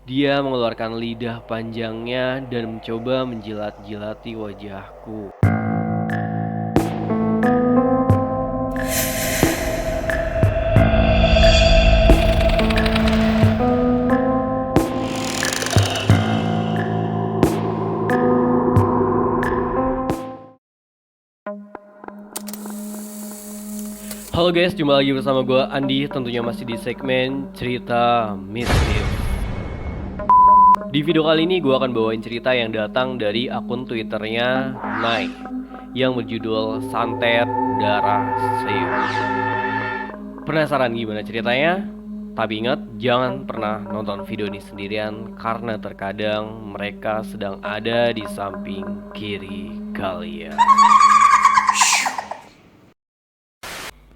Dia mengeluarkan lidah panjangnya dan mencoba menjilat-jilati wajahku. Halo guys, jumpa lagi bersama gue Andi, tentunya masih di segmen cerita mistis. Di video kali ini gue akan bawain cerita yang datang dari akun Twitternya Nai yang berjudul Santet Darah Seyup. Penasaran gimana ceritanya? Tapi ingat, jangan pernah nonton video ini sendirian karena terkadang mereka sedang ada di samping kiri kalian.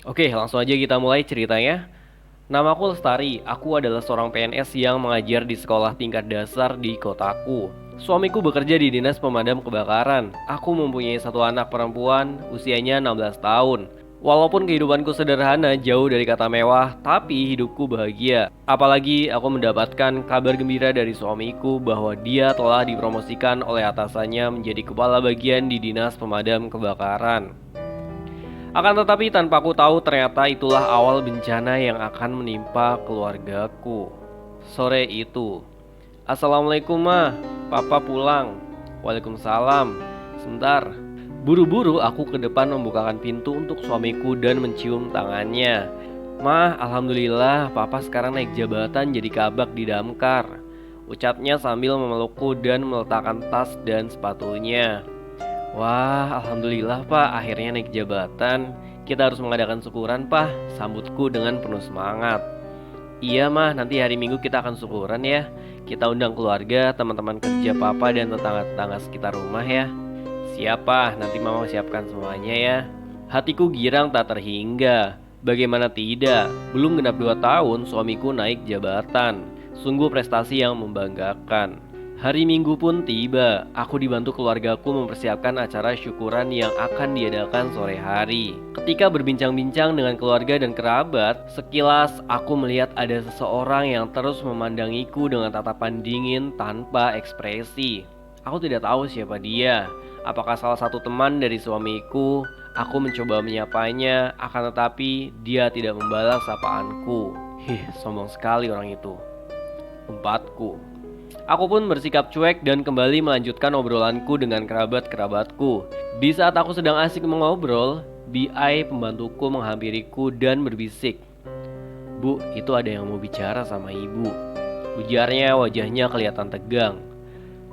Oke, langsung aja kita mulai ceritanya. Namaku Lestari, aku adalah seorang PNS yang mengajar di sekolah tingkat dasar di kotaku. Suamiku bekerja di dinas pemadam kebakaran. Aku mempunyai satu anak perempuan, usianya 16 tahun. Walaupun kehidupanku sederhana, jauh dari kata mewah, tapi hidupku bahagia. Apalagi aku mendapatkan kabar gembira dari suamiku bahwa dia telah dipromosikan oleh atasannya menjadi kepala bagian di dinas pemadam kebakaran. Akan tetapi tanpa aku tahu ternyata itulah awal bencana yang akan menimpa keluargaku. Sore itu, Assalamualaikum ma, papa pulang. Waalaikumsalam. Sebentar. Buru-buru aku ke depan membukakan pintu untuk suamiku dan mencium tangannya. Ma, alhamdulillah papa sekarang naik jabatan jadi kabak di damkar, ucapnya sambil memelukku dan meletakkan tas dan sepatunya. Wah, alhamdulillah pak, akhirnya naik jabatan. Kita harus mengadakan syukuran pak, sambutku dengan penuh semangat. Iya mah, nanti hari Minggu kita akan syukuran ya. Kita undang keluarga, teman-teman kerja papa dan tetangga-tetangga sekitar rumah ya. Siapa? Nanti mama siapkan semuanya ya. Hatiku girang tak terhingga. Bagaimana tidak? Belum genap 2 tahun suamiku naik jabatan. Sungguh prestasi yang membanggakan. Hari Minggu pun tiba. Aku dibantu keluargaku mempersiapkan acara syukuran yang akan diadakan sore hari. Ketika berbincang-bincang dengan keluarga dan kerabat, sekilas aku melihat ada seseorang yang terus memandangiku dengan tatapan dingin tanpa ekspresi. Aku tidak tahu siapa dia. Apakah salah satu teman dari suamiku? Aku mencoba menyapanya, akan tetapi dia tidak membalas sapaanku. Sombong sekali orang itu. Umpatku. Aku pun bersikap cuek dan kembali melanjutkan obrolanku dengan kerabat-kerabatku. Di saat aku sedang asik mengobrol, BI pembantuku menghampiriku dan berbisik. Bu, itu ada yang mau bicara sama ibu. Ujarnya, wajahnya kelihatan tegang.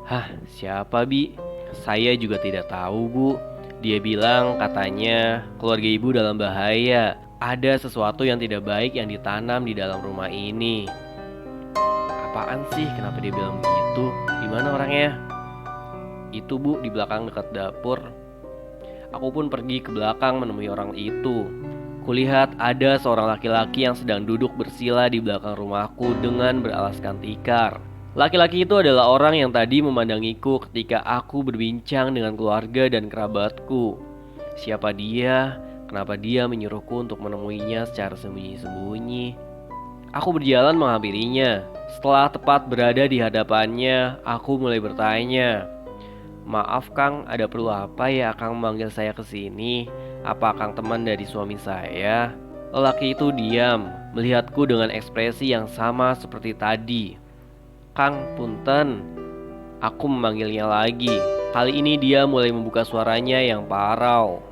Hah, siapa Bi? Saya juga tidak tahu bu. Dia bilang katanya keluarga ibu dalam bahaya. Ada sesuatu yang tidak baik yang ditanam di dalam rumah ini. Apaan sih? Kenapa dia bilang begitu? Di mana orangnya? Itu bu, di belakang dekat dapur. Aku pun pergi ke belakang menemui orang itu. Kulihat ada seorang laki-laki yang sedang duduk bersila di belakang rumahku dengan beralaskan tikar. Laki-laki itu adalah orang yang tadi memandangiku ketika aku berbincang dengan keluarga dan kerabatku. Siapa dia? Kenapa dia menyuruhku untuk menemuinya secara sembunyi-sembunyi? Aku berjalan menghampirinya. Setelah tepat berada di hadapannya, aku mulai bertanya. Maaf Kang, ada perlu apa ya Kang memanggil saya ke sini? Apa Kang teman dari suami saya? Lelaki itu diam, melihatku dengan ekspresi yang sama seperti tadi. Kang, punten. Aku memanggilnya lagi. Kali ini dia mulai membuka suaranya yang parau.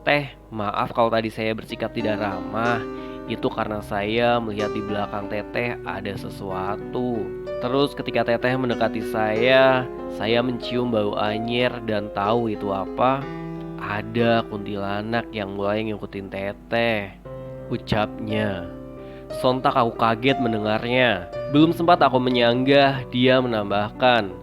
Teh, maaf kalau tadi saya bersikap tidak ramah. Itu karena saya melihat di belakang teteh ada sesuatu. Terus ketika teteh mendekati saya mencium bau anyir dan tahu itu apa? Ada kuntilanak yang mulai ngikutin teteh, ucapnya. Sontak aku kaget mendengarnya. Belum sempat aku menyanggah, dia menambahkan,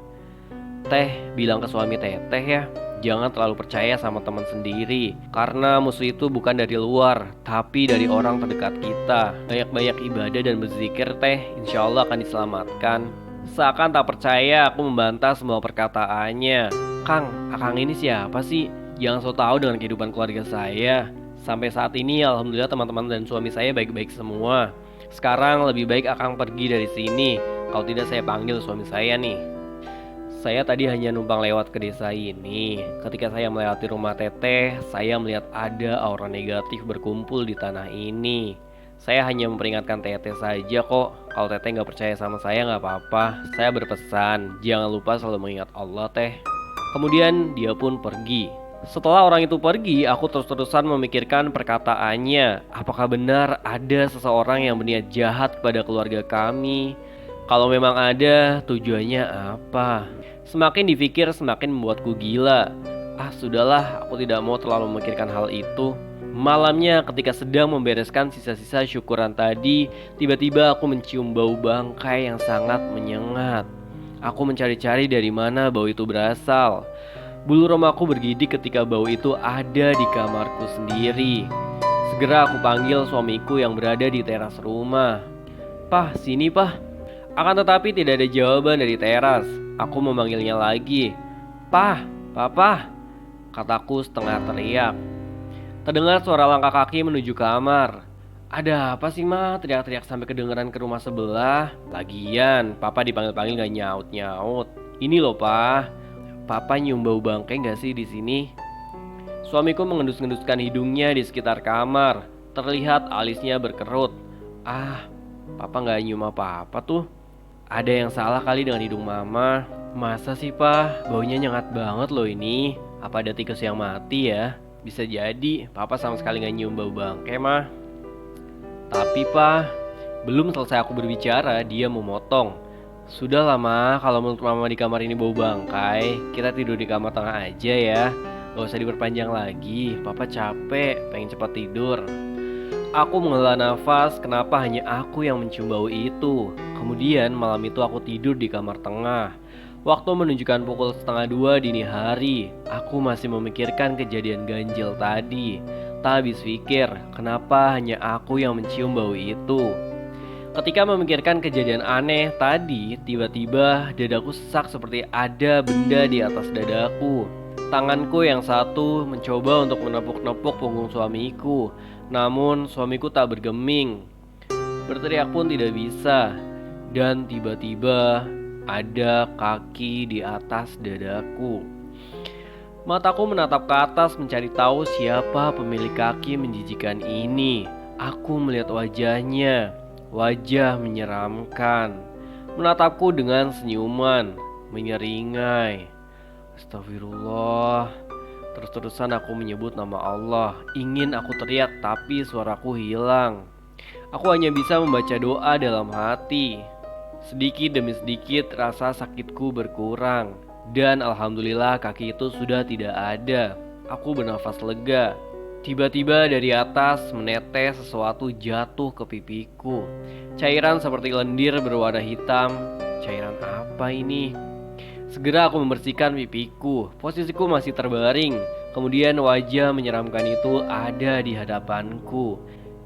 Teh, bilang ke suami teteh ya, jangan terlalu percaya sama teman sendiri. Karena musuh itu bukan dari luar, tapi dari orang terdekat kita. Banyak-banyak ibadah dan berzikir teh, insya Allah akan diselamatkan. Seakan tak percaya, aku membantah semua perkataannya. Akang ini siapa sih? Jangan so tahu dengan kehidupan keluarga saya. Sampai saat ini alhamdulillah teman-teman dan suami saya baik-baik semua. Sekarang lebih baik akang pergi dari sini. Kalau tidak saya panggil suami saya nih. Saya tadi hanya numpang lewat ke desa ini. Ketika saya melewati rumah Teteh, saya melihat ada aura negatif berkumpul di tanah ini. Saya hanya memperingatkan Teteh saja kok. Kalau Teteh nggak percaya sama saya nggak apa-apa. Saya berpesan, jangan lupa selalu mengingat Allah, Teh. Kemudian dia pun pergi. Setelah orang itu pergi, aku terus-terusan memikirkan perkataannya. Apakah benar ada seseorang yang berniat jahat kepada keluarga kami? Kalau memang ada, tujuannya apa? Semakin dipikir semakin membuatku gila. Sudahlah, aku tidak mau terlalu memikirkan hal itu. Malamnya ketika sedang membereskan sisa-sisa syukuran tadi, tiba-tiba aku mencium bau bangkai yang sangat menyengat. Aku mencari-cari dari mana bau itu berasal. Bulu romaku bergidik ketika bau itu ada di kamarku sendiri. Segera aku panggil suamiku yang berada di teras rumah. "Pah, sini pah." Akan tetapi tidak ada jawaban dari teras. Aku memanggilnya lagi. "Pah, papa," kataku setengah teriak. Terdengar suara langkah kaki menuju kamar. "Ada apa sih, Ma?" Teriak-teriak sampai kedengaran ke rumah sebelah. Lagian, papa dipanggil-panggil gak nyaut-nyaut. "Ini loh, Pa. Papa nyium bau bangkai gak sih di sini?" Suamiku mengendus-enduskan hidungnya di sekitar kamar. Terlihat alisnya berkerut. Papa gak nyium apa-apa tuh. Ada yang salah kali dengan hidung mama. "Masa sih, Pa? Baunya nyengat banget loh ini. Apa ada tikus yang mati ya?" "Bisa jadi, papa sama sekali gak nyium bau bangkai, mah." "Tapi, Pa," belum selesai aku berbicara, dia memotong. "Sudah lama, kalau menurut mama di kamar ini bau bangkai, kita tidur di kamar tengah aja ya. Gak usah diperpanjang lagi, papa capek, pengen cepat tidur." Aku menghela nafas, kenapa hanya aku yang mencium bau itu? Kemudian malam itu aku tidur di kamar tengah. Waktu menunjukkan pukul 1:30 dini hari. Aku masih memikirkan kejadian ganjil tadi. Tak habis pikir, kenapa hanya aku yang mencium bau itu? Ketika memikirkan kejadian aneh tadi, tiba-tiba dadaku sesak seperti ada benda di atas dadaku. Tanganku yang satu mencoba untuk menepuk-nepuk punggung suamiku. Namun suamiku tak bergeming. Berteriak pun tidak bisa. Dan tiba-tiba ada kaki di atas dadaku. Mataku menatap ke atas mencari tahu siapa pemilik kaki menjijikan ini. Aku melihat wajahnya. Wajah menyeramkan. Menatapku dengan senyuman. Menyeringai. Astagfirullah. Terus-terusan aku menyebut nama Allah. Ingin aku teriak tapi suaraku hilang. Aku hanya bisa membaca doa dalam hati. Sedikit demi sedikit rasa sakitku berkurang. Dan alhamdulillah kaki itu sudah tidak ada. Aku bernafas lega. Tiba-tiba dari atas menetes sesuatu jatuh ke pipiku. Cairan seperti lendir berwarna hitam. Cairan apa ini? Segera aku membersihkan pipiku. Posisiku masih terbaring. Kemudian wajah menyeramkan itu ada di hadapanku.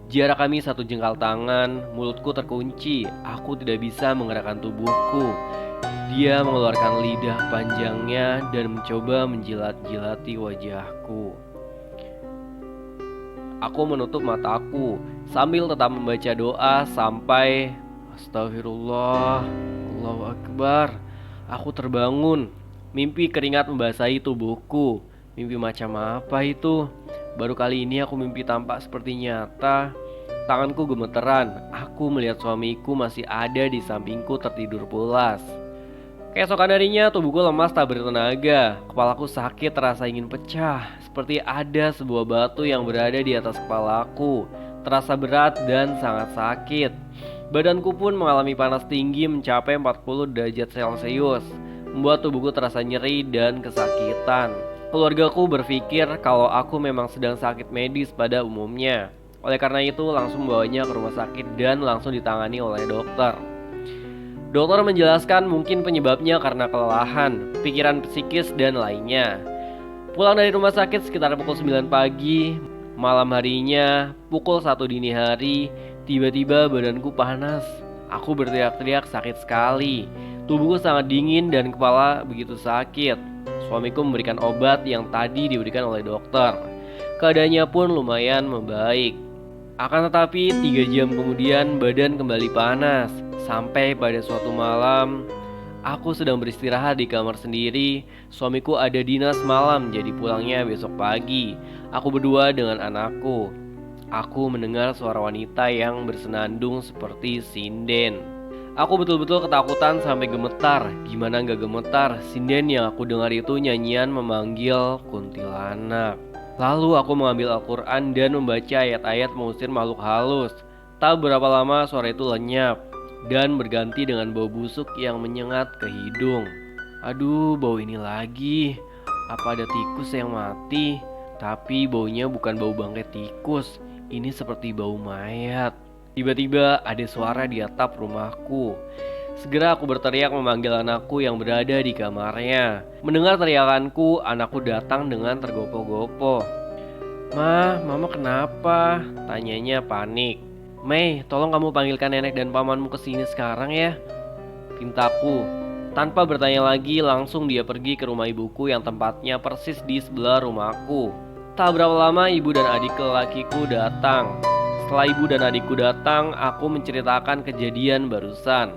Jarak kami 1 jengkal tangan. Mulutku terkunci. Aku tidak bisa menggerakkan tubuhku. Dia mengeluarkan lidah panjangnya dan mencoba menjilat-jilati wajahku. Aku menutup mataku sambil tetap membaca doa sampai Astagfirullah, Allahu Akbar. Aku terbangun. Mimpi keringat membasahi tubuhku. Mimpi macam apa itu? Baru kali ini aku mimpi tampak seperti nyata. Tanganku gemeteran. Aku melihat suamiku masih ada di sampingku tertidur pulas. Keesokan harinya tubuhku lemas tak bertenaga. Kepalaku sakit terasa ingin pecah. Seperti ada sebuah batu yang berada di atas kepalaku. Terasa berat dan sangat sakit. Badanku pun mengalami panas tinggi mencapai 40 derajat Celcius. Membuat tubuhku terasa nyeri dan kesakitan. Keluargaku berpikir kalau aku memang sedang sakit medis pada umumnya. Oleh karena itu langsung membawanya ke rumah sakit dan langsung ditangani oleh dokter. Dokter menjelaskan mungkin penyebabnya karena kelelahan, pikiran psikis dan lainnya. Pulang dari rumah sakit sekitar pukul 9 pagi. Malam harinya pukul 1 dini hari, tiba-tiba badanku panas. Aku berteriak-teriak sakit sekali. Tubuhku sangat dingin dan kepala begitu sakit. Suamiku memberikan obat yang tadi diberikan oleh dokter. Keadaannya pun lumayan membaik. Akan tetapi 3 jam kemudian badan kembali panas. Sampai pada suatu malam, aku sedang beristirahat di kamar sendiri. Suamiku ada dinas malam, jadi pulangnya besok pagi. Aku berdua dengan anakku. Aku mendengar suara wanita yang bersenandung seperti sinden. Aku betul-betul ketakutan sampai gemetar. Gimana gak gemetar? Sinden yang aku dengar itu nyanyian memanggil kuntilanak. Lalu aku mengambil Al-Quran dan membaca ayat-ayat mengusir makhluk halus. Tak berapa lama suara itu lenyap dan berganti dengan bau busuk yang menyengat ke hidung. Aduh, bau ini lagi. Apa ada tikus yang mati? Tapi baunya bukan bau bangkai tikus. Ini seperti bau mayat. Tiba-tiba ada suara di atap rumahku. Segera aku berteriak memanggil anakku yang berada di kamarnya. Mendengar teriakanku, anakku datang dengan tergopoh-gopoh. "Ma, mama kenapa?" tanyanya panik. "Mei, tolong kamu panggilkan nenek dan pamanmu ke sini sekarang ya," pintaku. Tanpa bertanya lagi, langsung dia pergi ke rumah ibuku yang tempatnya persis di sebelah rumahku. Tak berapa lama ibu dan adik lelakiku datang. Setelah ibu dan adikku datang, aku menceritakan kejadian barusan.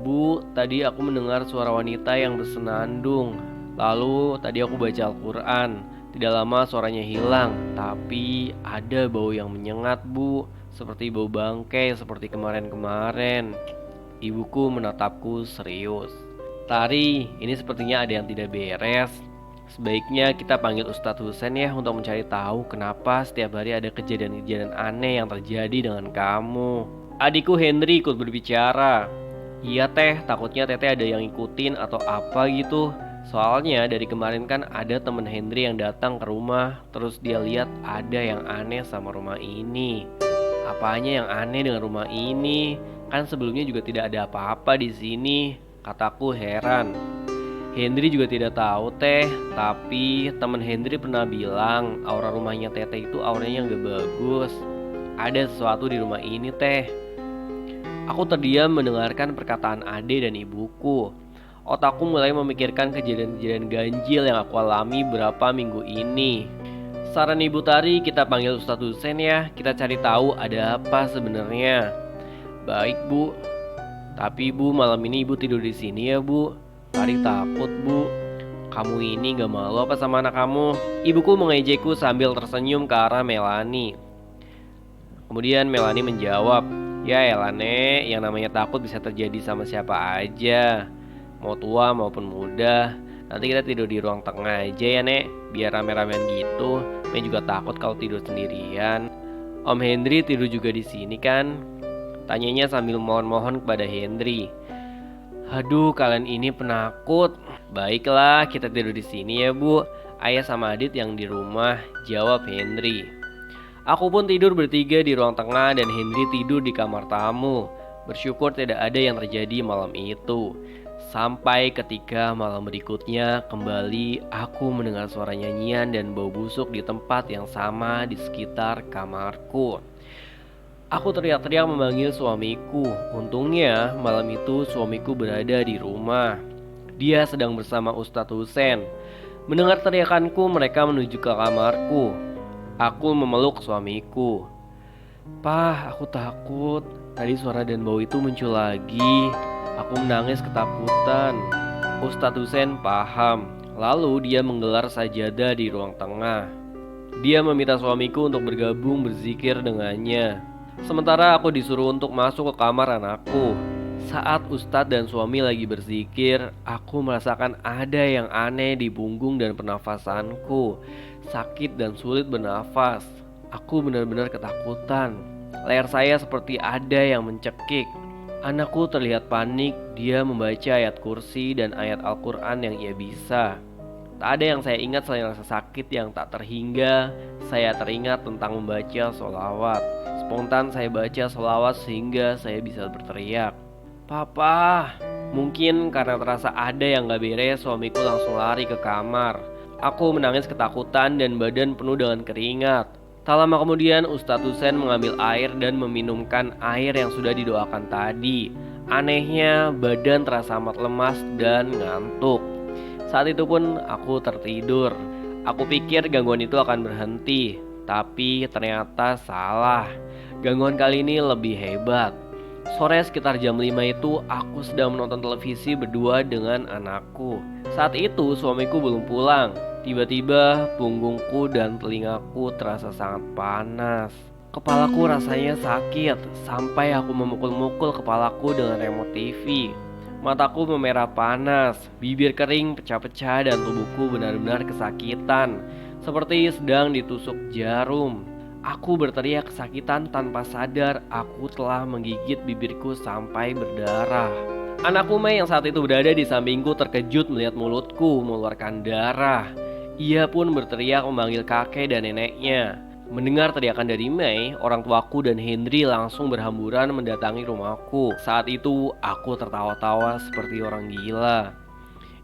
"Bu, tadi aku mendengar suara wanita yang bersenandung. Lalu tadi aku baca Al-Quran. Tidak lama suaranya hilang. Tapi ada bau yang menyengat, Bu. Seperti bau bangkai, seperti kemarin-kemarin." Ibuku menatapku serius. "Tari, ini sepertinya ada yang tidak beres. Sebaiknya kita panggil Ustadz Husen ya untuk mencari tahu kenapa setiap hari ada kejadian-kejadian aneh yang terjadi dengan kamu." Adikku Henry ikut berbicara. "Iya teh, takutnya teteh ada yang ngikutin atau apa gitu. Soalnya dari kemarin kan ada temen Henry yang datang ke rumah. Terus dia lihat ada yang aneh sama rumah ini." "Apanya yang aneh dengan rumah ini? Kan sebelumnya juga tidak ada apa-apa di sini," kataku heran. "Henry juga tidak tahu teh, tapi teman Henry pernah bilang aura rumahnya teteh itu auranya gak bagus. Ada sesuatu di rumah ini teh." Aku terdiam mendengarkan perkataan ade dan ibuku. Otakku mulai memikirkan kejadian-kejadian ganjil yang aku alami beberapa minggu ini. "Saran Ibu Tari, kita panggil Ustadz Husen ya. Kita cari tahu ada apa sebenarnya." "Baik Bu. Tapi Bu, malam ini Ibu tidur di sini ya Bu. Tari takut Bu. Kamu ini gak malu apa sama anak kamu?" Ibuku mengejekku sambil tersenyum ke arah Melani. Kemudian Melani menjawab, "Ya elah Nek, yang namanya takut bisa terjadi sama siapa aja, mau tua maupun muda. Nanti kita tidur di ruang tengah aja ya Nek, biar rame-ramean gitu. Nek juga takut kalau tidur sendirian. Om Henry tidur juga di sini kan?" tanyanya sambil mohon-mohon kepada Henry. "Aduh, kalian ini penakut." "Baiklah, kita tidur di sini ya Bu. Ayah sama Adit yang di rumah," jawab Henry. Aku pun tidur bertiga di ruang tengah dan Henry tidur di kamar tamu. Bersyukur tidak ada yang terjadi malam itu. Sampai ketika malam berikutnya kembali aku mendengar suara nyanyian dan bau busuk di tempat yang sama di sekitar kamarku. Aku teriak-teriak memanggil suamiku. Untungnya malam itu suamiku berada di rumah. Dia sedang bersama Ustadz Husen. Mendengar teriakanku, mereka menuju ke kamarku. Aku memeluk suamiku. "Pah, aku takut. Tadi suara dan bau itu muncul lagi." Aku menangis ketakutan. Ustadz Husen paham. Lalu dia menggelar sajadah di ruang tengah. Dia meminta suamiku untuk bergabung berzikir dengannya. Sementara aku disuruh untuk masuk ke kamar anakku. Saat Ustadz dan suami lagi berzikir, aku merasakan ada yang aneh di punggung dan pernafasanku. Sakit dan sulit bernafas. Aku benar-benar ketakutan. Leher saya seperti ada yang mencekik. Anakku terlihat panik. Dia membaca ayat kursi dan ayat Al-Quran yang ia bisa. Tak ada yang saya ingat selain rasa sakit yang tak terhingga. Saya teringat tentang membaca sholawat. Spontan saya baca sholawat sehingga saya bisa berteriak, "Papa!" Mungkin karena terasa ada yang gak beres, suamiku langsung lari ke kamar. Aku menangis ketakutan dan badan penuh dengan keringat. Tak lama kemudian Ustadz Husen mengambil air dan meminumkan air yang sudah didoakan tadi. Anehnya badan terasa amat lemas dan ngantuk. Saat itu pun aku tertidur. Aku pikir gangguan itu akan berhenti, tapi ternyata salah. Gangguan kali ini lebih hebat. Sore sekitar jam 5 itu aku sedang menonton televisi berdua dengan anakku. Saat itu suamiku belum pulang. Tiba-tiba punggungku dan telingaku terasa sangat panas. Kepalaku rasanya sakit sampai aku memukul-mukul kepalaku dengan remote TV. Mataku memerah panas, bibir kering pecah-pecah dan tubuhku benar-benar kesakitan, seperti sedang ditusuk jarum. Aku berteriak kesakitan tanpa sadar aku telah menggigit bibirku sampai berdarah. Anakku Mei yang saat itu berada di sampingku terkejut melihat mulutku mengeluarkan darah. Ia pun berteriak memanggil kakek dan neneknya. Mendengar teriakan dari Mei, orang tuaku dan Henry langsung berhamburan mendatangi rumahku. Saat itu aku tertawa-tawa seperti orang gila.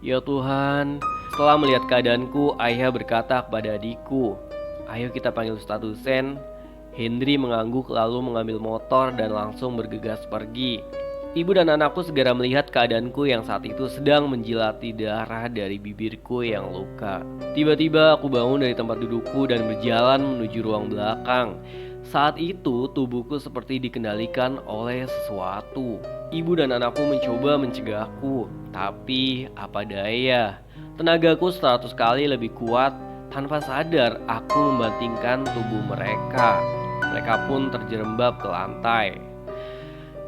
Ya Tuhan, setelah melihat keadaanku, ayah berkata kepada adikku, "Ayo kita panggil Ustadz Husen." Henry mengangguk lalu mengambil motor dan langsung bergegas pergi. Ibu dan anakku segera melihat keadaanku yang saat itu sedang menjilati darah dari bibirku yang luka. Tiba-tiba aku bangun dari tempat dudukku dan berjalan menuju ruang belakang. Saat itu tubuhku seperti dikendalikan oleh sesuatu. Ibu dan anakku mencoba mencegahku, tapi apa daya. Tenagaku 100 kali lebih kuat. Tanpa sadar aku membantingkan tubuh mereka. Mereka pun terjerembab ke lantai.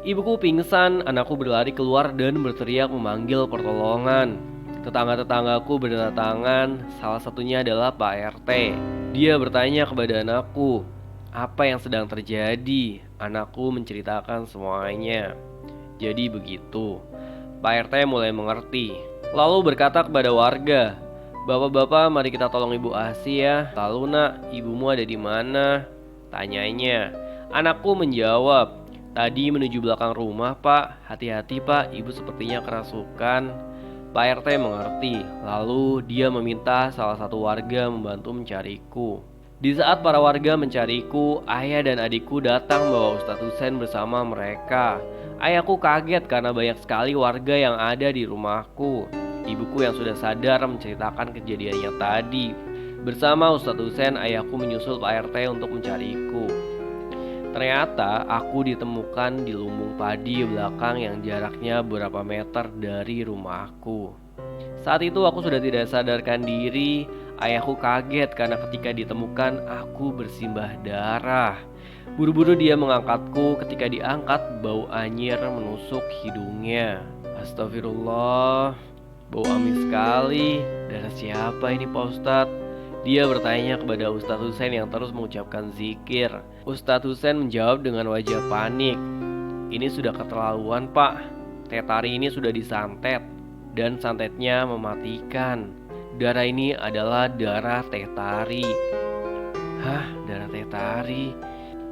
Ibuku pingsan, anakku berlari keluar dan berteriak memanggil pertolongan. Tetangga-tetanggaku berdatangan, salah satunya adalah Pak RT. Dia bertanya kepada anakku, apa yang sedang terjadi? Anakku menceritakan semuanya. Jadi begitu. Pak RT mulai mengerti. Lalu berkata kepada warga, "Bapak-bapak, mari kita tolong Ibu Asi ya." "Lalu nak, ibumu ada di mana?" tanyanya. Anakku menjawab, "Tadi menuju belakang rumah Pak. Hati-hati Pak, ibu sepertinya kerasukan." Pak RT mengerti. Lalu dia meminta salah satu warga membantu mencariku. Di saat para warga mencariku, ayah dan adikku datang membawa Ustadz Husen bersama mereka. Ayahku kaget karena banyak sekali warga yang ada di rumahku. Ibuku yang sudah sadar menceritakan kejadiannya tadi. Bersama Ustadz Husen, ayahku menyusul Pak RT untuk mencariku. Ternyata aku ditemukan di lumbung padi belakang yang jaraknya beberapa meter dari rumahku. Saat itu aku sudah tidak sadarkan diri. Ayahku kaget karena ketika ditemukan aku bersimbah darah. Buru-buru dia mengangkatku. Ketika diangkat, bau anyir menusuk hidungnya. Astagfirullah, bau amis sekali. Darah siapa ini Pak Ustadz? Dia bertanya kepada Ustadz Husen yang terus mengucapkan zikir. Ustadz Husen menjawab dengan wajah panik. "Ini sudah keterlaluan Pak. Teh tari ini sudah disantet dan santetnya mematikan. Darah ini adalah darah teh tari." "Hah, darah teh tari?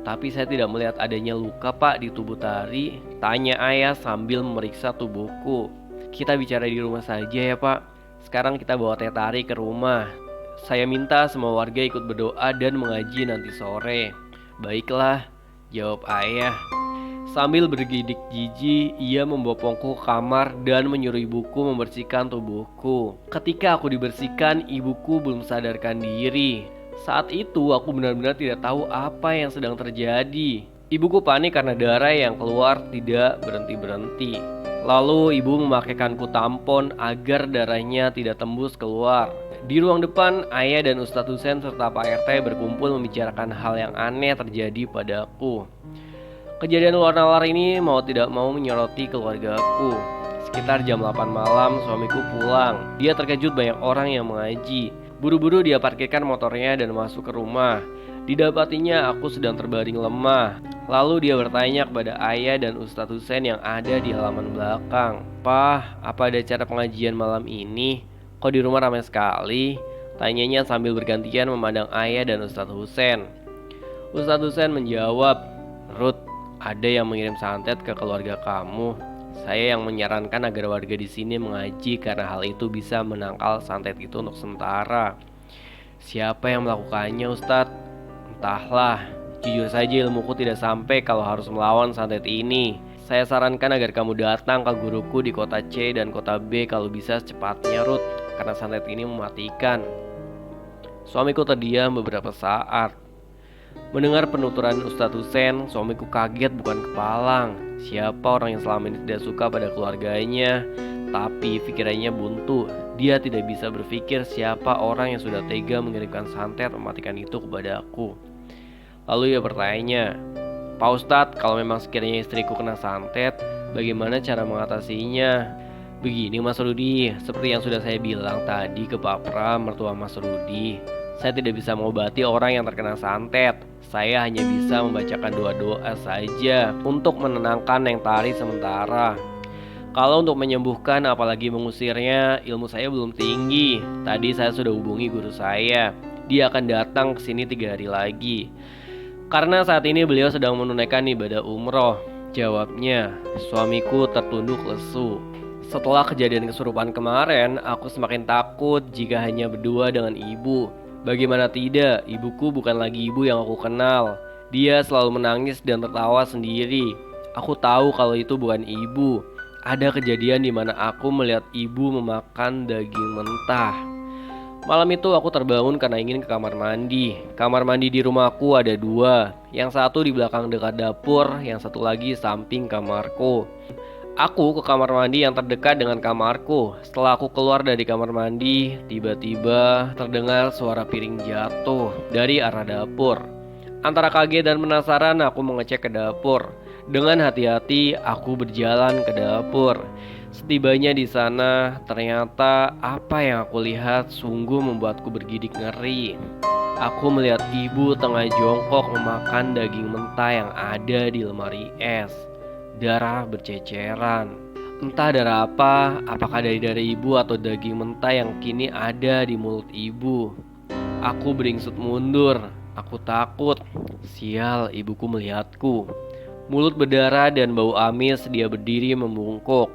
Tapi saya tidak melihat adanya luka Pak di tubuh tari," tanya ayah sambil memeriksa tubuhku. "Kita bicara di rumah saja ya Pak. Sekarang kita bawa teh tari ke rumah. Saya minta semua warga ikut berdoa dan mengaji nanti sore." "Baiklah," jawab ayah. Sambil bergidik gigi, ia membopongku ke kamar dan menyuruh ibuku membersihkan tubuhku. Ketika aku dibersihkan, ibuku belum sadarkan diri. Saat itu aku benar-benar tidak tahu apa yang sedang terjadi. Ibuku panik karena darah yang keluar tidak berhenti-berhenti. Lalu ibu memakaikanku tampon agar darahnya tidak tembus keluar. Di ruang depan, ayah dan Ustadz Husen serta Pak RT berkumpul membicarakan hal yang aneh terjadi padaku. Kejadian luar nalar ini mau tidak mau menyoroti keluargaku. Sekitar jam 8 malam suamiku pulang. Dia terkejut banyak orang yang mengaji. Buru-buru dia parkirkan motornya dan masuk ke rumah. Didapatinya aku sedang terbaring lemah. Lalu dia bertanya kepada ayah dan Ustadz Husen yang ada di halaman belakang, "Pak, apa ada acara pengajian malam ini? Kok di rumah ramai sekali?" tanyanya sambil bergantian memandang ayah dan Ustadz Husen. Ustadz Husen menjawab, "Ruth, ada yang mengirim santet ke keluarga kamu. Saya yang menyarankan agar warga di sini mengaji karena hal itu bisa menangkal santet itu untuk sementara." "Siapa yang melakukannya Ustadz?" "Entahlah. Jujur saja ilmuku tidak sampai kalau harus melawan santet ini. Saya sarankan agar kamu datang ke guruku di kota C dan kota B kalau bisa secepatnya Ruth, karena santet ini mematikan." Suamiku terdiam beberapa saat. Mendengar penuturan Ustadz Hussein, suamiku kaget bukan kepalang. Siapa orang yang selama ini tidak suka pada keluarganya, tapi pikirannya buntu. Dia tidak bisa berpikir siapa orang yang sudah tega mengirimkan santet mematikan itu kepada aku. Lalu ia bertanya, "Pak Ustadz, kalau memang sekiranya istriku kena santet, bagaimana cara mengatasinya?" Begini Mas Rudi, seperti yang sudah saya bilang tadi ke Pak Pram, mertua Mas Rudi, saya tidak bisa mengobati orang yang terkena santet. Saya hanya bisa membacakan doa-doa saja untuk menenangkan yang tari sementara. Kalau untuk menyembuhkan apalagi mengusirnya, ilmu saya belum tinggi. Tadi saya sudah hubungi guru saya. Dia akan datang ke sini 3 hari lagi. Karena saat ini beliau sedang menunaikan ibadah umroh. Jawabnya, suamiku tertunduk lesu. Setelah kejadian kesurupan kemarin, aku semakin takut jika hanya berdua dengan ibu. Bagaimana tidak, ibuku bukan lagi ibu yang aku kenal. Dia selalu menangis dan tertawa sendiri. Aku tahu kalau itu bukan ibu. Ada kejadian di mana aku melihat ibu memakan daging mentah. Malam itu aku terbangun karena ingin ke kamar mandi. Kamar mandi di rumahku ada 2. Yang satu di belakang dekat dapur, yang satu lagi samping kamarku. Aku ke kamar mandi yang terdekat dengan kamarku. Setelah aku keluar dari kamar mandi, tiba-tiba terdengar suara piring jatuh dari arah dapur. Antara kaget dan penasaran, aku mengecek ke dapur. Dengan hati-hati, aku berjalan ke dapur. Setibanya di sana, ternyata apa yang aku lihat sungguh membuatku bergidik ngeri. Aku melihat ibu tengah jongkok memakan daging mentah yang ada di lemari es. Darah berceceran. Entah darah apa, apakah dari ibu atau daging mentah yang kini ada di mulut ibu. Aku beringsut mundur. Aku takut. Sial, ibuku melihatku. Mulut berdarah dan bau amis, dia berdiri membungkuk.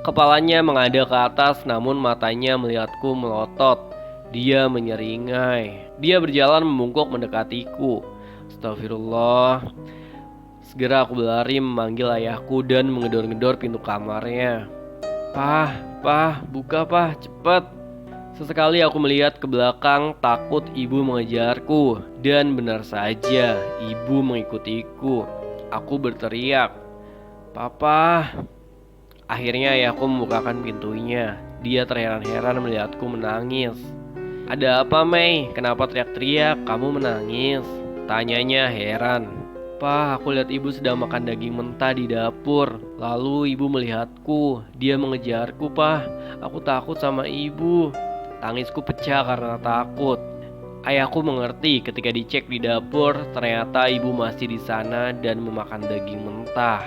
Kepalanya menghadap ke atas, namun matanya melihatku melotot. Dia menyeringai. Dia berjalan membungkuk mendekatiku. Astagfirullah. Segera aku berlari memanggil ayahku dan mengedor-ngedor pintu kamarnya. Pah, buka pah, cepat. Sesekali aku melihat ke belakang, takut ibu mengejarku. Dan benar saja, ibu mengikutiku. Aku berteriak, "Papa." Akhirnya ayahku membukakan pintunya. Dia terheran-heran melihatku menangis. "Ada apa, Mei? Kenapa teriak-teriak? Kamu menangis?" Tanyanya heran. "Pak, aku lihat ibu sedang makan daging mentah di dapur. Lalu ibu melihatku. Dia mengejarku, Pak. Aku takut sama ibu." Tangisku pecah karena takut. Ayahku mengerti ketika dicek di dapur, ternyata ibu masih di sana dan memakan daging mentah.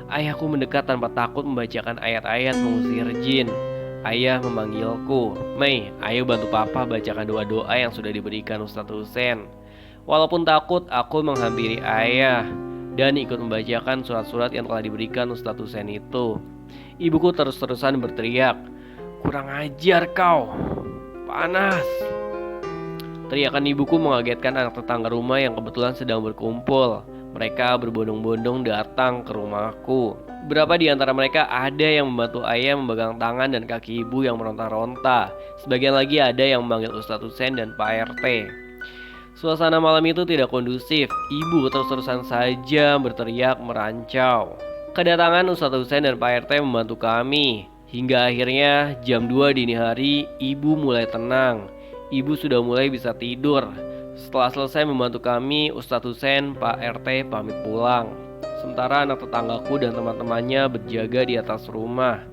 Ayahku mendekat tanpa takut membacakan ayat-ayat mengusir jin. Ayah memanggilku, "Mei, ayo bantu papa bacakan doa-doa yang sudah diberikan Ustadz Hussein." Walaupun takut, aku menghampiri ayah dan ikut membacakan surat-surat yang telah diberikan Ustadz Hussein itu. Ibuku terus-terusan berteriak, "Kurang ajar kau, panas." Teriakan ibuku mengagetkan anak tetangga rumah yang kebetulan sedang berkumpul. Mereka berbondong-bondong datang ke rumahku. Beberapa di antara mereka ada yang membantu ayah memegang tangan dan kaki ibu yang meronta-ronta. Sebagian lagi ada yang memanggil Ustadz Hussein dan Pak RT. Suasana malam itu tidak kondusif. Ibu terus-terusan saja berteriak merancau. Kedatangan Ustadz Hussein dan Pak RT membantu kami. Hingga akhirnya jam 2 dini hari, ibu mulai tenang. Ibu sudah mulai bisa tidur. Setelah selesai membantu kami, Ustadz Hussein, Pak RT pamit pulang. Sementara anak tetanggaku dan teman-temannya berjaga di atas rumah.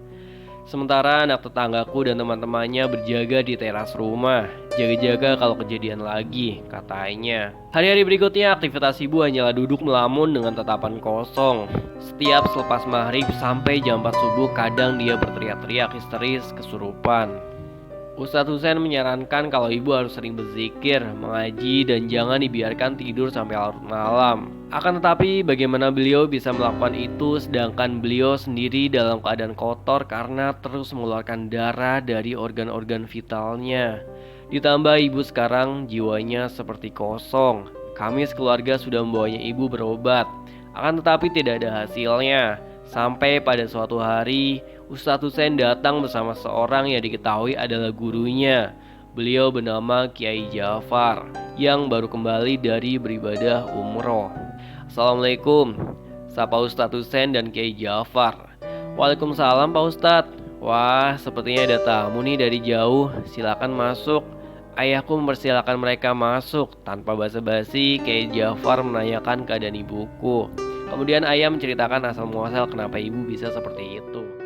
Berjaga di teras rumah. Jaga-jaga kalau kejadian lagi, katanya. Hari-hari berikutnya aktivitas ibu hanyalah duduk melamun dengan tatapan kosong. Setiap selepas maghrib sampai jam 4 subuh kadang dia berteriak-teriak histeris kesurupan. Ustadz Hussein menyarankan kalau ibu harus sering berzikir, mengaji, dan jangan dibiarkan tidur sampai larut malam. Akan tetapi bagaimana beliau bisa melakukan itu sedangkan beliau sendiri dalam keadaan kotor karena terus mengeluarkan darah dari organ-organ vitalnya. Ditambah ibu sekarang jiwanya seperti kosong. Kami sekeluarga sudah membawanya ibu berobat. Akan tetapi tidak ada hasilnya. Sampai pada suatu hari Ustadz Hussein datang bersama seorang yang diketahui adalah gurunya. Beliau bernama Kiai Ja'far yang baru kembali dari beribadah umroh. Assalamualaikum, sapa Ustadz Husein dan Kiai Ja'far. Waalaikumsalam Pak Ustadz. Wah, sepertinya ada tamu nih dari jauh. Silakan masuk. Ayahku mempersilahkan mereka masuk. Tanpa basa-basi, Kiai Ja'far menanyakan keadaan ibuku. Kemudian ayah menceritakan asal muasal kenapa ibu bisa seperti itu.